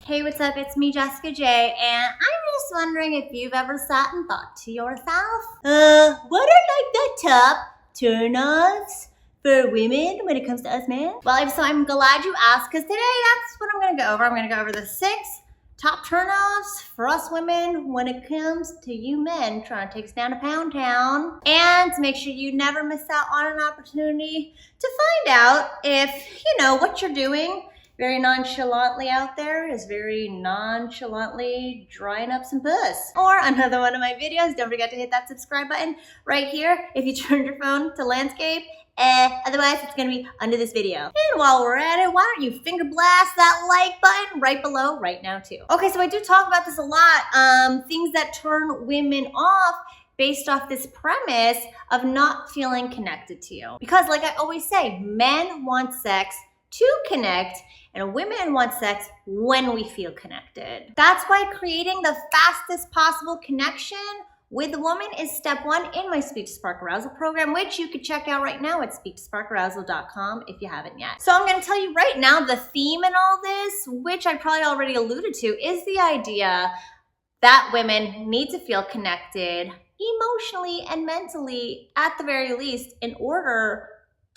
Hey, what's up? It's me, Jessica J, and I'm just wondering if you've ever sat and thought to yourself, what are like the top turn-offs for women when it comes to us men? Well, so I'm glad you asked, because today that's what I'm gonna go over. I'm gonna go over the 6 top turn-offs for us women when it comes to you men trying to take us down to Pound Town, and to make sure you never miss out on an opportunity to find out if, what you're doing very nonchalantly out there is very nonchalantly drying up some puss. Or another one of my videos, don't forget to hit that subscribe button right here if you turned your phone to landscape. Otherwise, it's gonna be under this video. And while we're at it, why don't you finger blast that like button right below right now too. Okay, so I do talk about this a lot, things that turn women off based off this premise of not feeling connected to you. Because like I always say, men want sex to connect, and women want sex when we feel connected. That's why creating the fastest possible connection with a woman is step 1 in my Speak to Spark Arousal program, which you can check out right now at speaktosparkarousal.com if you haven't yet. So I'm gonna tell you right now, the theme in all this, which I probably already alluded to, is the idea that women need to feel connected emotionally and mentally, at the very least, in order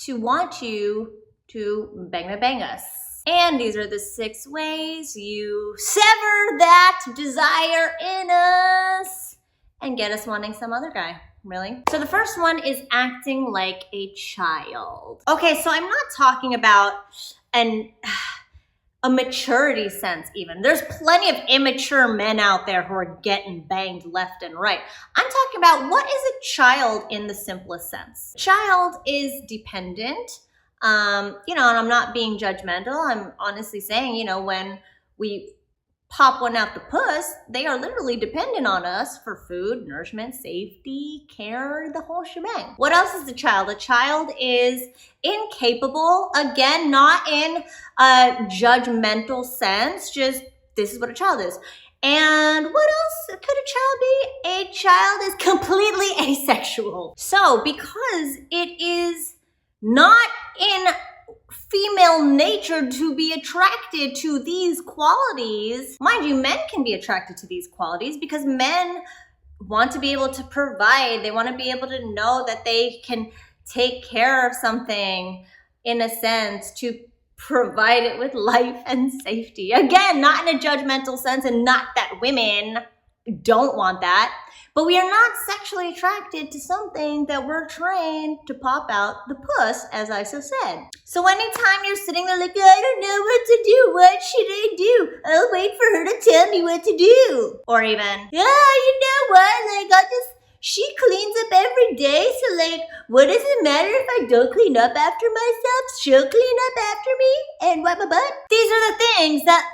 to want you to bang us. And these are the 6 ways you sever that desire in us and get us wanting some other guy, really. So the first one is acting like a child. Okay, so I'm not talking about a maturity sense even. There's plenty of immature men out there who are getting banged left and right. I'm talking about, what is a child in the simplest sense? Child is dependent. And I'm not being judgmental. I'm honestly saying, when we pop one out the puss, they are literally dependent on us for food, nourishment, safety, care, the whole shebang. What else is a child? A child is incapable, again, not in a judgmental sense, just this is what a child is. And what else could a child be? A child is completely asexual. So because it is not in female nature to be attracted to these qualities. Mind you, men can be attracted to these qualities because men want to be able to provide. They want to be able to know that they can take care of something, in a sense, to provide it with life and safety. Again, not in a judgmental sense, and not that women don't want that. But we are not sexually attracted to something that we're trained to pop out the puss, as I so said. So anytime you're sitting there like, I don't know what to do, what should I do? I'll wait for her to tell me what to do. Or even, yeah, you know what, she cleans up every day, so what does it matter if I don't clean up after myself? She'll clean up after me and wipe my butt. These are the things that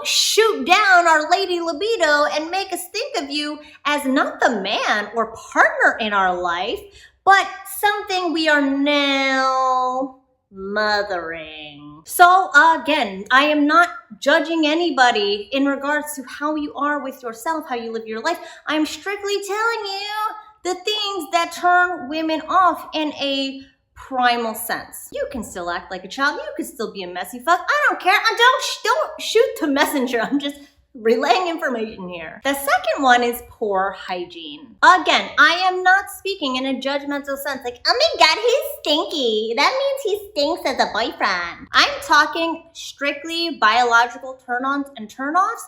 shoot down our lady libido and make us think of you as not the man or partner in our life, but something we are now mothering. So again, I am not judging anybody in regards to how you are with yourself, how you live your life. I'm strictly telling you the things that turn women off in a primal sense. You can still act like a child. You can still be a messy fuck. I don't care. Don't shoot the messenger. I'm just relaying information here. The second one is poor hygiene. Again, I am not speaking in a judgmental sense like, oh my God, he's stinky. That means he stinks as a boyfriend. I'm talking strictly biological turn-ons and turn-offs.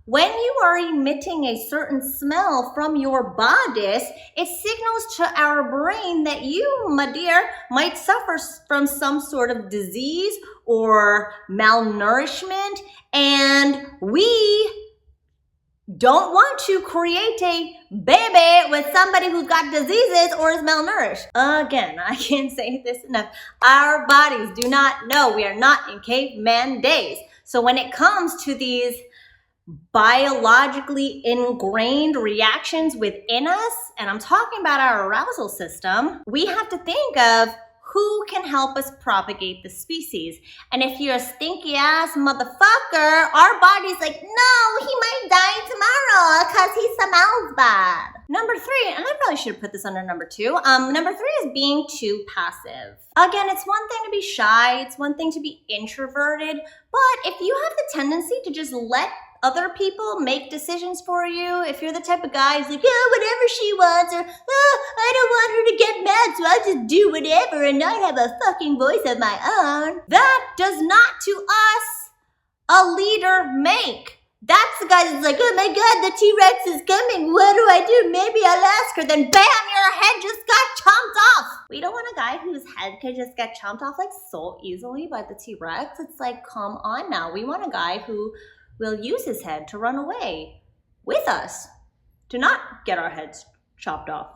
When you are emitting a certain smell from your bodice, it signals to our brain that you, my dear, might suffer from some sort of disease or malnourishment, and we don't want to create a baby with somebody who's got diseases or is malnourished. Again, I can't say this enough. Our bodies do not know. We are not in caveman days. So when it comes to these biologically ingrained reactions within us, and I'm talking about our arousal system, we have to think of who can help us propagate the species. And if you're a stinky ass motherfucker, our body's like, no, he might die tomorrow because he smells bad. Number 3, and I probably should have put this under number 2. Number 3 is being too passive. Again, it's one thing to be shy, it's one thing to be introverted, but if you have the tendency to just let other people make decisions for you, if you're the type of guy who's like, oh, whatever she wants, or oh, I don't want her to get mad, so I'll just do whatever and not have a fucking voice of my own, that does not to us a leader make. That's the guy that's like, oh my god, the T-Rex is coming. What do I do? Maybe I'll ask her. Then bam, your head just got chomped off. We don't want a guy whose head could just get chomped off like so easily by the T-Rex. It's like, come on now. We want a guy who will use his head to run away with us, to not get our heads chopped off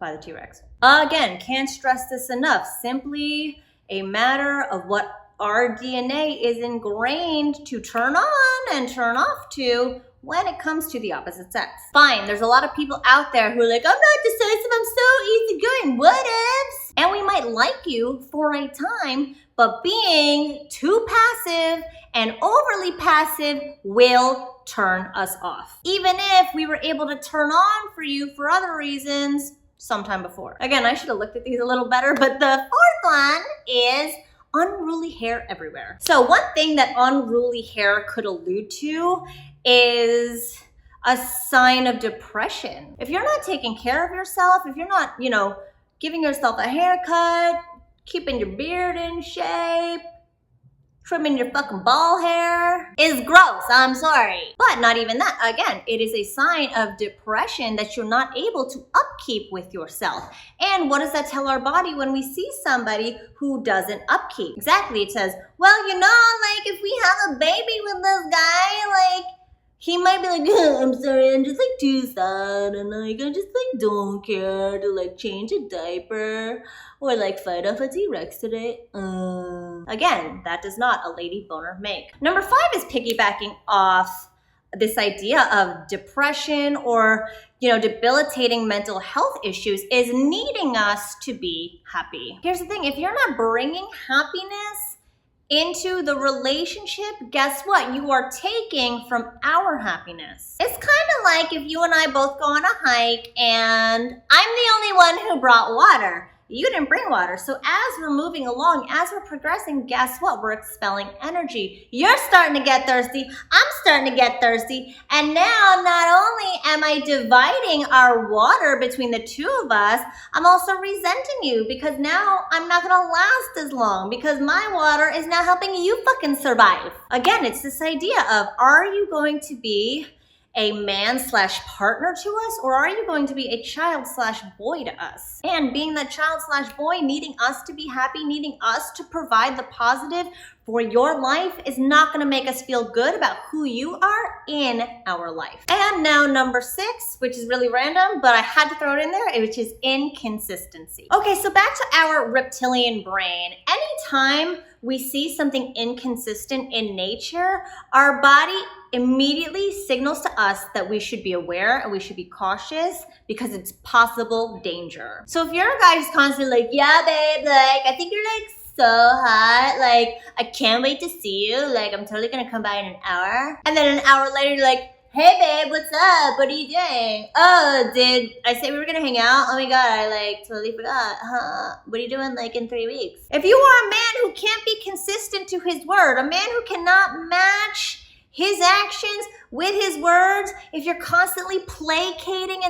by the T-Rex. Again, can't stress this enough. Simply a matter of what our DNA is ingrained to turn on and turn off to when it comes to the opposite sex. Fine, there's a lot of people out there who are like, I'm not decisive, I'm so easygoing, what ifs? And we might like you for a time, but being too passive and overly passive will turn us off. Even if we were able to turn on for you for other reasons sometime before. Again, I should have looked at these a little better, but the 4th one is unruly hair everywhere. So one thing that unruly hair could allude to is a sign of depression. If you're not taking care of yourself, if you're not, giving yourself a haircut, keeping your beard in shape, trimming your fucking ball hair is gross, I'm sorry. But not even that. Again, it is a sign of depression that you're not able to upkeep with yourself. And what does that tell our body when we see somebody who doesn't upkeep? Exactly, it says, well, if we have a baby with this guy, he might be like, I'm sorry, I'm just too sad, and I just don't care to change a diaper or fight off a T-Rex today. Again, that does not a lady boner make. Number 5 is piggybacking off this idea of depression or debilitating mental health issues is needing us to be happy. Here's the thing, if you're not bringing happiness into the relationship, guess what? You are taking from our happiness. It's kind of like if you and I both go on a hike and I'm the only one who brought water. You didn't bring water. So as we're moving along, as we're progressing, guess what? We're expelling energy. You're starting to get thirsty. I'm starting to get thirsty. And now not only am I dividing our water between the two of us, I'm also resenting you because now I'm not going to last as long because my water is now helping you fucking survive. Again, it's this idea of, are you going to be a man/partner to us, or are you going to be a child/boy to us? And being that child/boy, needing us to be happy, needing us to provide the positive for your life is not going to make us feel good about who you are in our life. And now number 6, which is really random, but I had to throw it in there, which is inconsistency. Okay, so back to our reptilian brain. Anytime we see something inconsistent in nature, our body immediately signals to us that we should be aware and we should be cautious because it's possible danger. So if you're a guy who's constantly like, yeah, babe, I think you're so hot, I can't wait to see you, I'm totally gonna come by in an hour. And then an hour later, you're like, hey babe, what's up? What are you doing? Oh, did I say we were gonna hang out? Oh my god, I totally forgot. What are you doing in 3 weeks? If you are a man who can't be consistent to his word, a man who cannot match his actions with his words, if you're constantly placating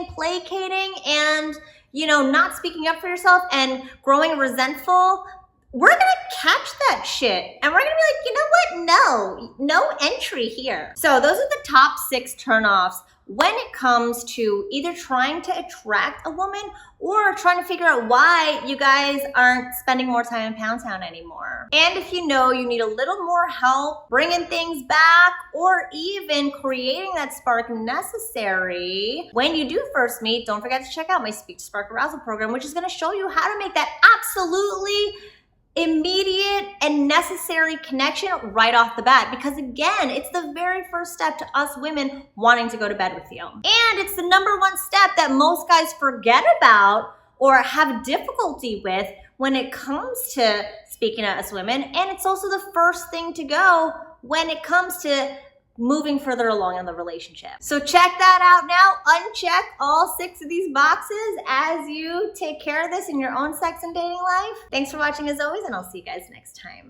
and not speaking up for yourself and growing resentful, we're gonna catch that shit and we're gonna be like, you know what? No entry here. So those are the top 6 turnoffs when it comes to either trying to attract a woman or trying to figure out why you guys aren't spending more time in Pound Town anymore. And if you need a little more help bringing things back or even creating that spark necessary when you do first meet, don't forget to check out my Speak to Spark Arousal program, which is gonna show you how to make that absolutely immediate and necessary connection right off the bat, because again, it's the very first step to us women wanting to go to bed with you. And it's the number 1 step that most guys forget about or have difficulty with when it comes to speaking to us women. And it's also the first thing to go when it comes to moving further along in the relationship. So check that out now. Uncheck all 6 of these boxes as you take care of this in your own sex and dating life. Thanks for watching as always, and I'll see you guys next time.